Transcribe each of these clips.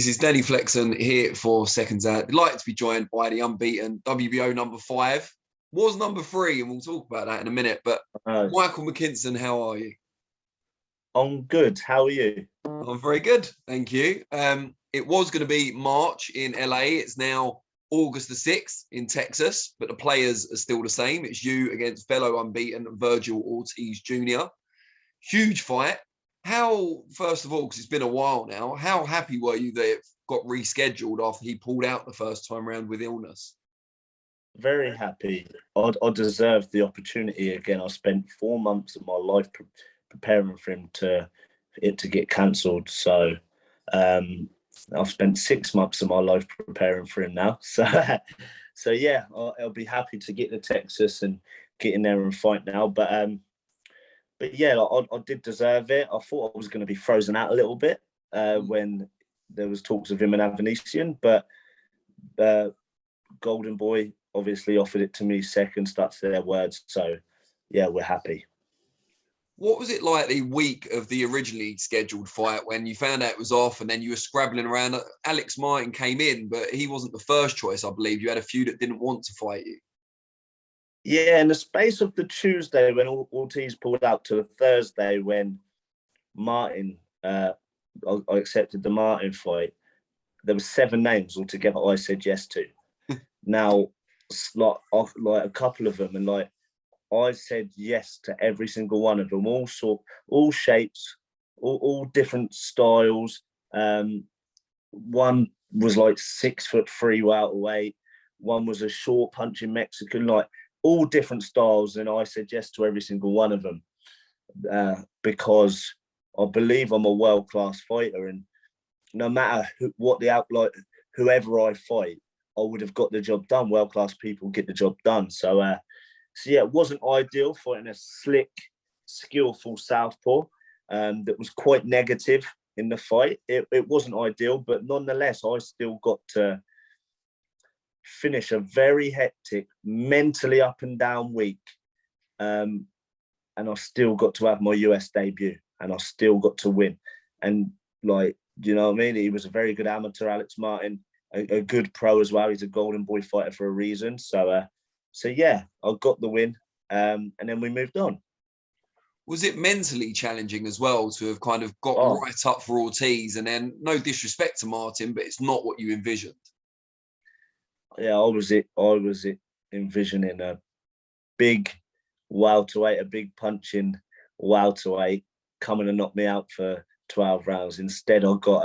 This is Danny Flexon here for Seconds Out. Delighted to be joined by the unbeaten WBO number 5. Was number 3, and we'll talk about that in a minute. But Michael McKinson, how are you? I'm good. How are you? I'm very good, thank you. It was going to be March in LA. It's now August the 6th in Texas, but the players are still the same. It's you against fellow unbeaten Vergil Ortiz Jr. Huge fight. How, first of all, because it's been a while now, how happy were you that it got rescheduled after he pulled out the first time round with illness? Very happy. I deserved the opportunity again. I spent 4 months of my life preparing for him to get cancelled. So I've spent 6 months of my life preparing for him now. So yeah, I'll be happy to get to Texas and get in there and fight now. But yeah, I did deserve it. I thought I was going to be frozen out a little bit when there was talks of him and Avanesian, but Golden Boy obviously offered it to me second, stuck to their words. So yeah, we're happy. What was it like the week of the originally scheduled fight when you found out it was off and then you were scrabbling around? Alex Martin came in, but he wasn't the first choice, I believe. You had a few that didn't want to fight you. Yeah, in the space of the Tuesday when Ortiz pulled out to the Thursday when Martin, I accepted the Martin fight, there were 7 names altogether I said yes to. Now, like a couple of them, and like I said yes to every single one of them, all shapes, all different styles. One was like 6'3" welterweight. One was a short punching Mexican, like all different styles, and I said yes to every single one of them because I believe I'm a world-class fighter, and no matter whoever I fight, I would have got the job done. World-class people get the job done. So yeah, it wasn't ideal fighting a slick, skillful southpaw that was quite negative in the fight. It wasn't ideal, but nonetheless, I still got to finish a very hectic, mentally up and down week. And I still got to have my US debut and I still got to win. And like, you know what I mean? He was a very good amateur, Alex Martin, a good pro as well. He's a Golden Boy fighter for a reason. So yeah, I got the win. And then we moved on. Was it mentally challenging as well to have kind of got right up for Ortiz and then, no disrespect to Martin, but it's not what you envisioned? Yeah, I was envisioning a big welterweight, a big punching welterweight coming and knock me out for 12 rounds. Instead, I got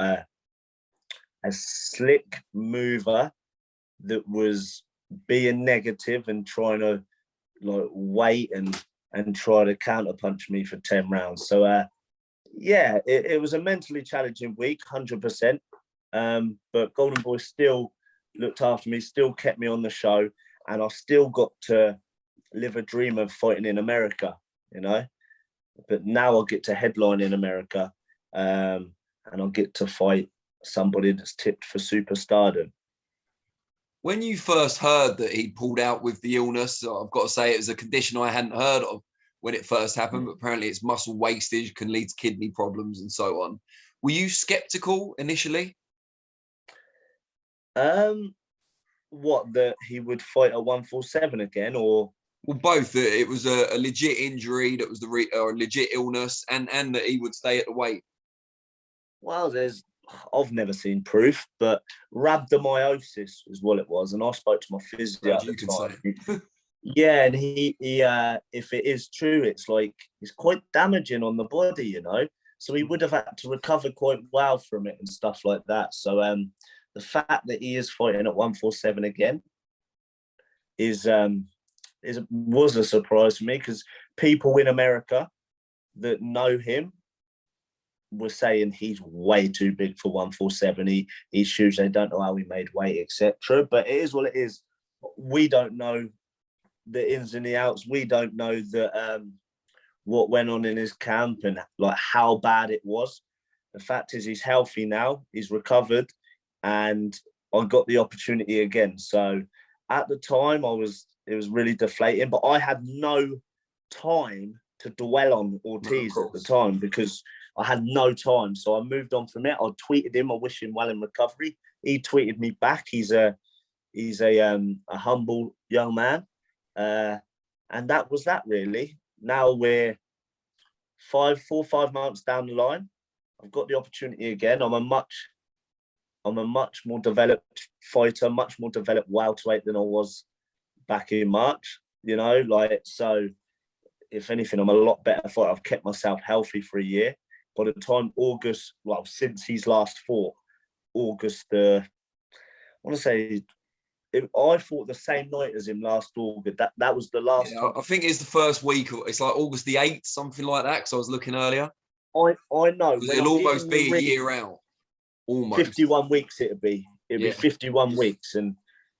a slick mover that was being negative and trying to like wait and try to counter punch me for 10 rounds. So yeah, it was a mentally challenging week, 100%. But Golden Boy still looked after me, still kept me on the show, and I still got to live a dream of fighting in America, you know. But now I'll get to headline in America, and I'll get to fight somebody that's tipped for superstardom. When you first heard that he pulled out with the illness, I've got to say it was a condition I hadn't heard of when it first happened, but apparently it's muscle wastage, can lead to kidney problems and so on. Were you skeptical initially? What, that he would fight at 147 again, or? Well, both. It was a legit injury that was a legit illness, and that he would stay at the weight. Well, I've never seen proof, but rhabdomyosis is what it was, and I spoke to my physio at the time. Yeah, and he if it is true, it's quite damaging on the body, you know. So he would have had to recover quite well from it and stuff like that. So the fact that he is fighting at 147 again was a surprise to me, because people in America that know him were saying he's way too big for 147. He's huge. They don't know how he made weight, etc. But it is what it is. We don't know the ins and the outs. We don't know what went on in his camp and like how bad it was. The fact is, he's healthy now. He's recovered, and I got the opportunity again. So at the time, it was really deflating. But I had no time to dwell on Ortiz at the time, because I had no time. So I moved on from it. I tweeted him. I wish him well in recovery. He tweeted me back. He's a humble young man. And that was that, really. Now we're 4 or 5 months down the line. I've got the opportunity again. I'm a much more developed fighter, much more developed welterweight than I was back in March. You know, like, so if anything, I'm a lot better fighter. I've kept myself healthy for a year. By the time August, well, since he's last fought, August, I want to say, I fought the same night as him last August. That was the last time. I think it's the first week. It's like August the 8th, something like that, because I was looking earlier. I know. It'll almost be a year out. Almost. 51 weeks it'd be. It'd be 51 weeks. And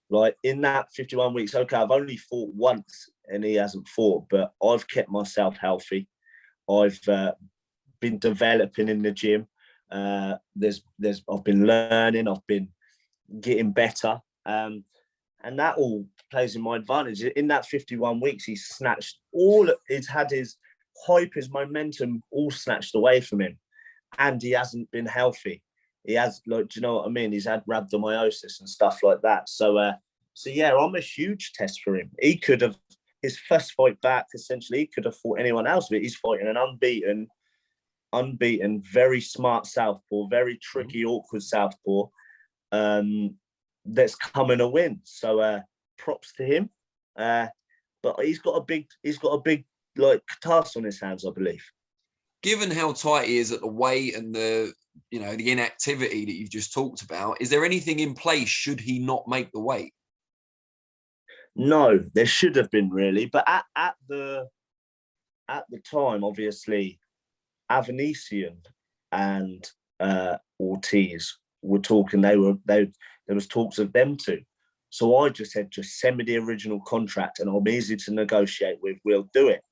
like in that 51 weeks, okay, I've only fought once and he hasn't fought, but I've kept myself healthy. I've been developing in the gym. I've been learning. I've been getting better. And that all plays in my advantage. In that 51 weeks, he's snatched he's had his hype, his momentum all snatched away from him. And he hasn't been healthy. He has, like, do you know what I mean? He's had rhabdomyosis and stuff like that. So yeah, I'm a huge test for him. He could have, his first fight back, essentially, he could have fought anyone else, but he's fighting an unbeaten, very smart southpaw, very tricky, awkward southpaw. That's coming a win. So props to him. But he's got a big like task on his hands, I believe. Given how tight he is at the weight and the inactivity that you've just talked about, is there anything in place should he not make the weight? No, there should have been, really. But at the time, obviously, Avanesian and Ortiz were talking. There was talks of them two. So I just said, just send me the original contract and I'm easy to negotiate with. We'll do it.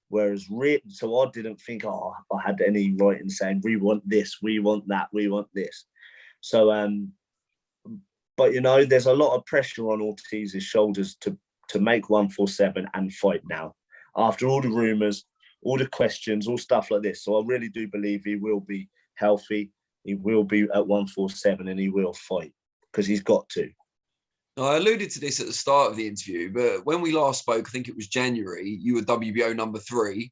Whereas, so I didn't think, I had any right in saying, we want this, we want that, we want this. So, but, there's a lot of pressure on Ortiz's shoulders to make 147 and fight now. After all the rumours, all the questions, all stuff like this. So I really do believe he will be healthy. He will be at 147 and he will fight because he's got to. I alluded to this at the start of the interview, but when we last spoke, I think it was January, you were WBO number 3.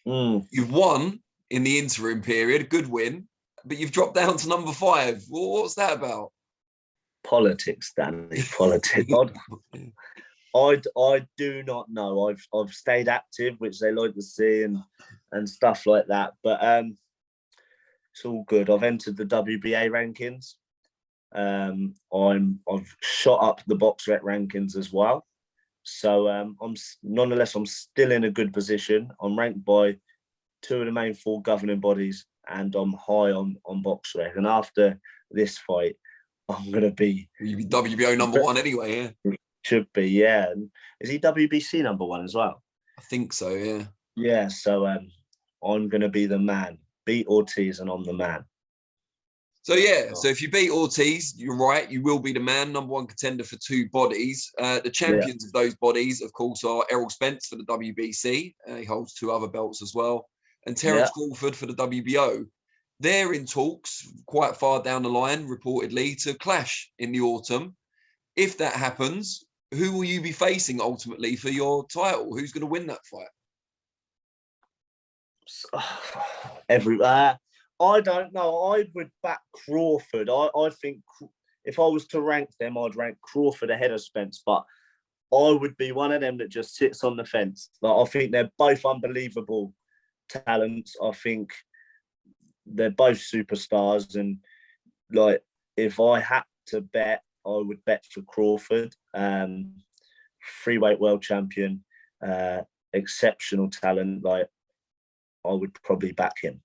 You've won in the interim period, a good win, but you've dropped down to number 5. Well, what's that about? Politics, Danny, politics. I do not know. I've stayed active, which they like to see, and stuff like that. But it's all good. I've entered the WBA rankings. I've shot up the BoxRec rankings as well. So I'm still in a good position. I'm ranked by 2 of the main 4 governing bodies, and I'm high on BoxRec. And after this fight, I'm gonna be. You'll be WBO number 1 anyway, yeah. Should be, yeah. And is he WBC number 1 as well? I think so, yeah. Yeah. So I'm gonna be the man. Beat Ortiz, and I'm the man. So, yeah, so if you beat Ortiz, you're right, you will be the man, number 1 contender for 2 bodies. The champions of those bodies, of course, are Errol Spence for the WBC. He holds 2 other belts as well. And Terence Crawford for the WBO. They're in talks quite far down the line, reportedly, to clash in the autumn. If that happens, who will you be facing ultimately for your title? Who's going to win that fight? I don't know. I would back Crawford. I think if I was to rank them, I'd rank Crawford ahead of Spence. But I would be one of them that just sits on the fence. Like, I think they're both unbelievable talents. I think they're both superstars. And like, if I had to bet, I would bet for Crawford. Freeweight world champion, exceptional talent. Like, I would probably back him.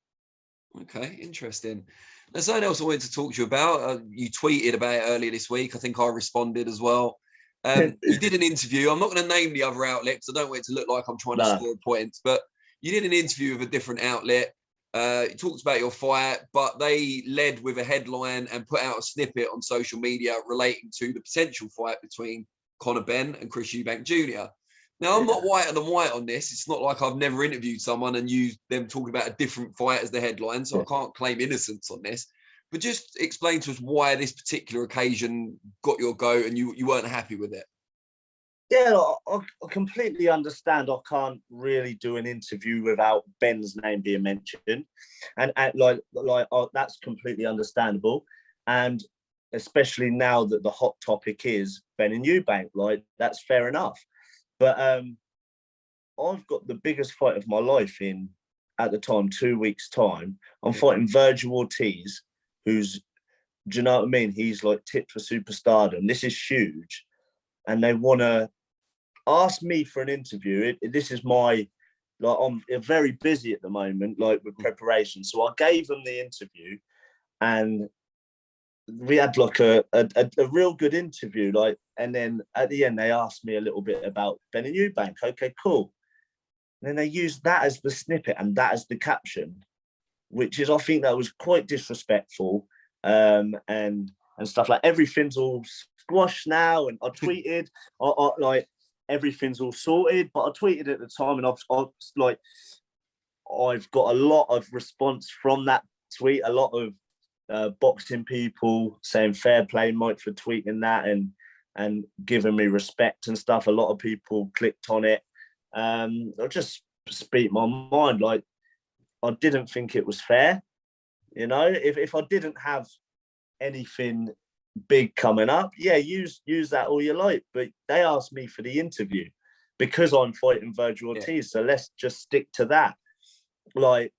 Okay, interesting. There's something else I wanted to talk to you about. You tweeted about it earlier this week. I think I responded as well. You did an interview. I'm not going to name the other outlet because I don't want it to look like I'm trying to score points, but you did an interview with a different outlet. You talked about your fight, but they led with a headline and put out a snippet on social media relating to the potential fight between Conor Benn and Chris Eubank Jr. Now, I'm not whiter than white on this. It's not like I've never interviewed someone and used them talking about a different fight as the headline, so I can't claim innocence on this. But just explain to us why this particular occasion got your go and you weren't happy with it. Yeah, I completely understand. I can't really do an interview without Ben's name being mentioned, and that's completely understandable. And especially now that the hot topic is Ben and Eubank, like that's fair enough. But I've got the biggest fight of my life in, at the time, 2 weeks' time. I'm fighting Vergil Ortiz, who's, do you know what I mean? He's like tipped for superstardom. This is huge. And they want to ask me for an interview. This is my, like, I'm very busy at the moment, like with preparation. So I gave them the interview and we had like a real good interview. Like, and then at the end, they asked me a little bit about Ben and Eubank. Okay, cool. And then they used that as the snippet and that as the caption, which is, I think that was quite disrespectful, and stuff like everything's all squashed now. And I tweeted, I like everything's all sorted, but I tweeted at the time, and I've got a lot of response from that tweet. A lot of boxing people saying fair play, Mike, for tweeting that and giving me respect and stuff. A lot of people clicked on it. I'll just speak my mind. Like, I didn't think it was fair. You know, if I didn't have anything big coming up, yeah, use that all you like. But they asked me for the interview because I'm fighting Vergil Ortiz, so let's just stick to that. Like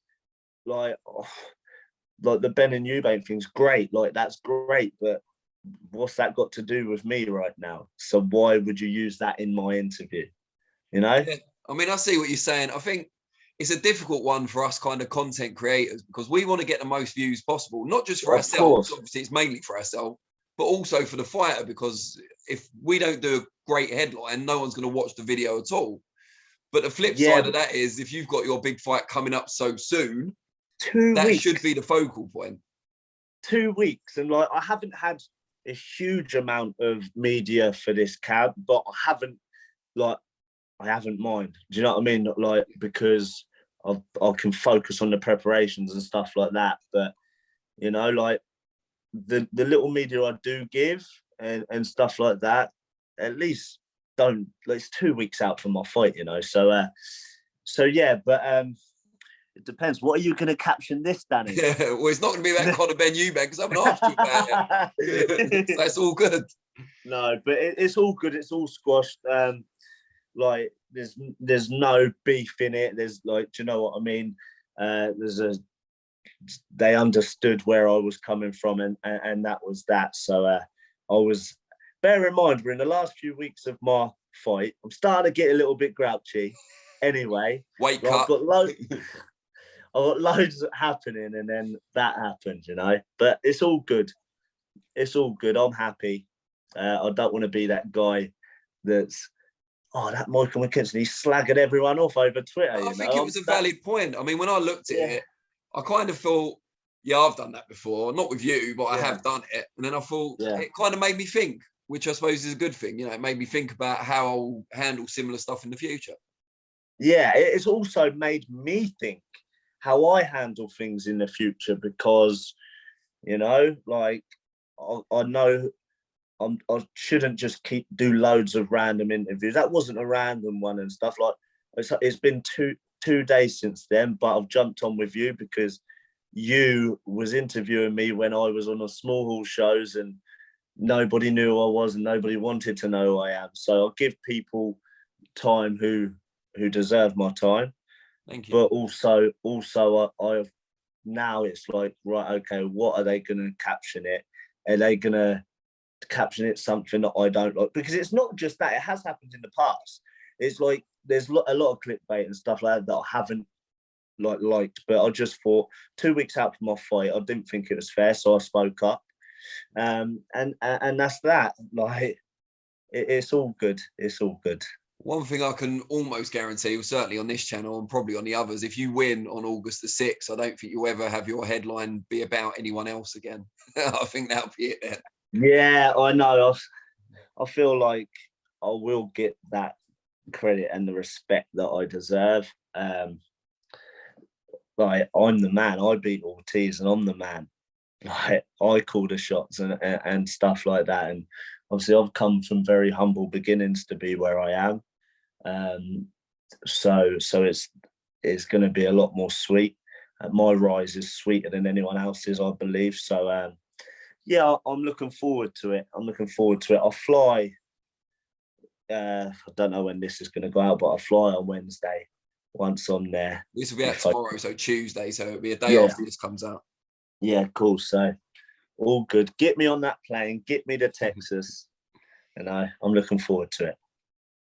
the Ben and Eubank thing's great. Like, that's great, but what's that got to do with me right now? So why would you use that in my interview? You know? Yeah. I mean, I see what you're saying. I think it's a difficult one for us kind of content creators because we want to get the most views possible, not just for ourselves. Obviously, it's mainly for ourselves, but also for the fighter, because if we don't do a great headline, no one's going to watch the video at all. But the flip side of that is, if you've got your big fight coming up so soon, 2 weeks. That should be the focal point. 2 weeks. And like, I haven't had a huge amount of media for this cab, but I haven't mind. Do you know what I mean? Like, because I can focus on the preparations and stuff like that. But, you know, like the little media I do give and stuff like that, at least don't, like, it's 2 weeks out from my fight, you know. So yeah, but it depends. What are you going to caption this, Danny? Yeah, well, it's not going to be about Conor Ben Eubank because I haven't asked you about it. So that's all good. No, but it's all good. It's all squashed. Like, there's no beef in it. There's, like, do you know what I mean? They understood where I was coming from, and that was that. So I was, bear in mind, we're in the last few weeks of my fight. I'm starting to get a little bit grouchy. Anyway, weight cut. I've got loads happening, and then that happened, you know. But it's all good. It's all good. I'm happy. I don't want to be that guy that's, that Michael McKinson, he's slagging everyone off over Twitter. I think it was a valid point. I mean, when I looked at it, I kind of thought, yeah, I've done that before. Not with you, but I have done it. And then I thought, it kind of made me think, which I suppose is a good thing. You know, it made me think about how I'll handle similar stuff in the future. Yeah, it's also made me think how I handle things in the future, because, you know, like, I know I shouldn't just do loads of random interviews. That wasn't a random one and stuff. Like, it's been two days since then, but I've jumped on with you because you was interviewing me when I was on the small hall shows and nobody knew who I was and nobody wanted to know who I am. So I'll give people time who deserve my time. Thank you. But also I've now, it's like, right, okay, what are they going to caption it? Are they going to caption it something that I don't like? Because it's not just that. It has happened in the past. It's like, there's a lot of clickbait and stuff like that I haven't liked. But I just thought, 2 weeks out from my fight, I didn't think it was fair, so I spoke up. And that's that. Like, it's all good. It's all good. One thing I can almost guarantee, certainly on this channel and probably on the others, if you win on August the 6th, I don't think you'll ever have your headline be about anyone else again. I think that'll be it then. Yeah, I know. I feel like I will get that credit and the respect that I deserve. Like, I'm the man. I beat Ortiz, and I'm the man. Like, I call the shots and stuff like that. And obviously, I've come from very humble beginnings to be where I am. So it's going to be a lot more sweet. My rise is sweeter than anyone else's, I believe. So yeah, I'm looking forward to it. I'll fly. I don't know when this is going to go out, but I'll fly on Wednesday. Once I'm there, this will be out tomorrow, so Tuesday. So it'll be a day after this comes out. Yeah, cool. So all good. Get me on that plane. Get me to Texas, and I'm looking forward to it.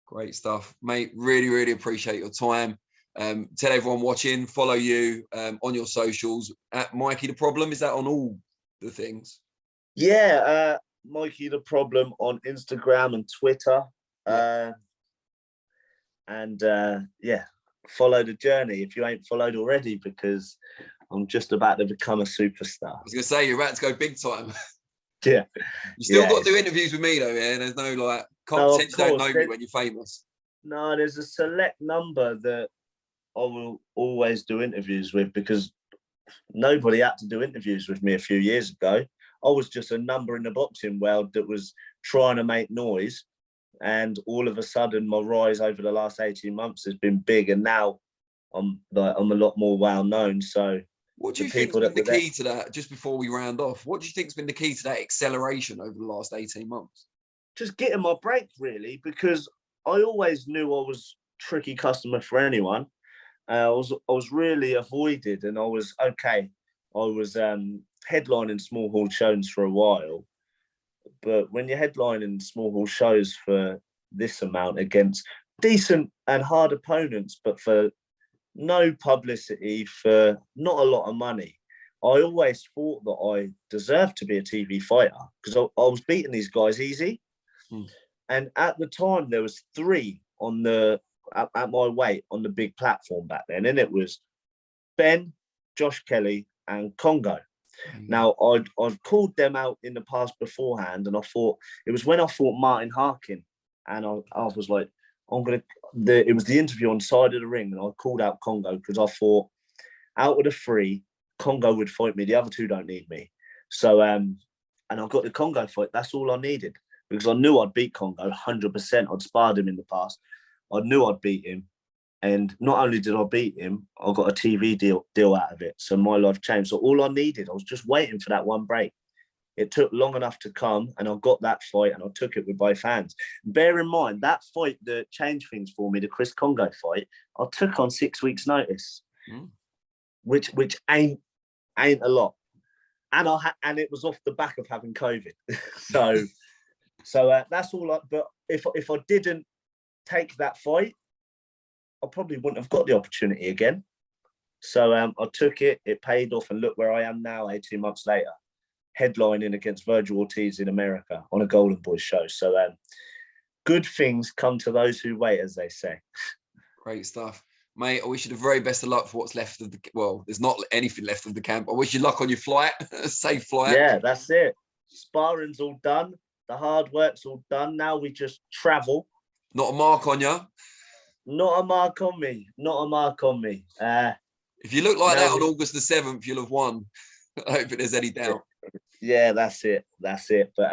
Great stuff, mate. Really, really appreciate your time. Tell everyone watching, follow you on your socials at Mikey the Problem. Is that on all the things? Yeah, Mikey the Problem on Instagram and Twitter. Yeah, follow the journey if you ain't followed already, because I'm just about to become a superstar. I was going to say, you're about to go big time. Yeah. You still got to do interviews with me, though, yeah? There's no, like, can't pretend you don't know me when you're famous. No, there's a select number that I will always do interviews with, because nobody had to do interviews with me a few years ago. I was just a number in the boxing world that was trying to make noise. And all of a sudden, my rise over the last 18 months has been big. And now I'm a lot more well known. So what do you think has been the key to that, just before we round off? What do you think has been the key to that acceleration over the last 18 months? Just getting my break, really, because I always knew I was a tricky customer for anyone. I was really avoided, and I was okay. I was headlining small hall shows for a while. But when you're headlining small hall shows for this amount against decent and hard opponents, but for no publicity, for not a lot of money, I always thought that I deserved to be a TV fighter, because I was beating these guys easy. And at the time, there was 3 on at my weight on the big platform back then, and it was Ben, Josh Kelly, and Congo. Now, I've called them out in the past beforehand, and I thought it was when I fought Martin Harkin, and I was like, it was the interview on side of the ring, and I called out Congo because I thought, out of the 3, Congo would fight me. The other 2 don't need me. So, and I got the Congo fight. That's all I needed, because I knew I'd beat Congo 100%. I'd sparred him in the past. I knew I'd beat him. And not only did I beat him, I got a TV deal out of it. So my life changed. So all I needed, I was just waiting for that one break. It took long enough to come, and I got that fight, and I took it with both hands. Bear in mind, that fight that changed things for me, the Chris Congo fight, I took on 6 weeks' notice, which ain't a lot. And it was off the back of having COVID. so that's all. But if I didn't take that fight, I probably wouldn't have got the opportunity again. So I took it, it paid off, and look where I am now 18 months later, headlining against Vergil Ortiz in America on a Golden Boy show. So good things come to those who wait, as they say. Great stuff. Mate, I wish you the very best of luck for what's left of there's not anything left of the camp. I wish you luck on your flight, safe flight. Yeah, that's it. Sparring's all done. The hard work's all done. Now we just travel. Not a mark on you. Not a mark on me. Not a mark on me. If you look like that on August the 7th, you'll have won. I don't think there's any doubt. Yeah, that's it. That's it. But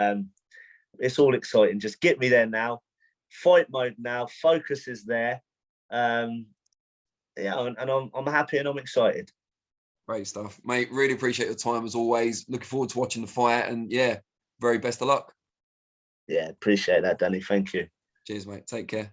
it's all exciting. Just get me there now. Fight mode now. Focus is there. And I'm happy and I'm excited. Great stuff. Mate, really appreciate your time as always. Looking forward to watching the fight, and yeah, very best of luck. Yeah, appreciate that, Danny. Thank you. Cheers, mate. Take care.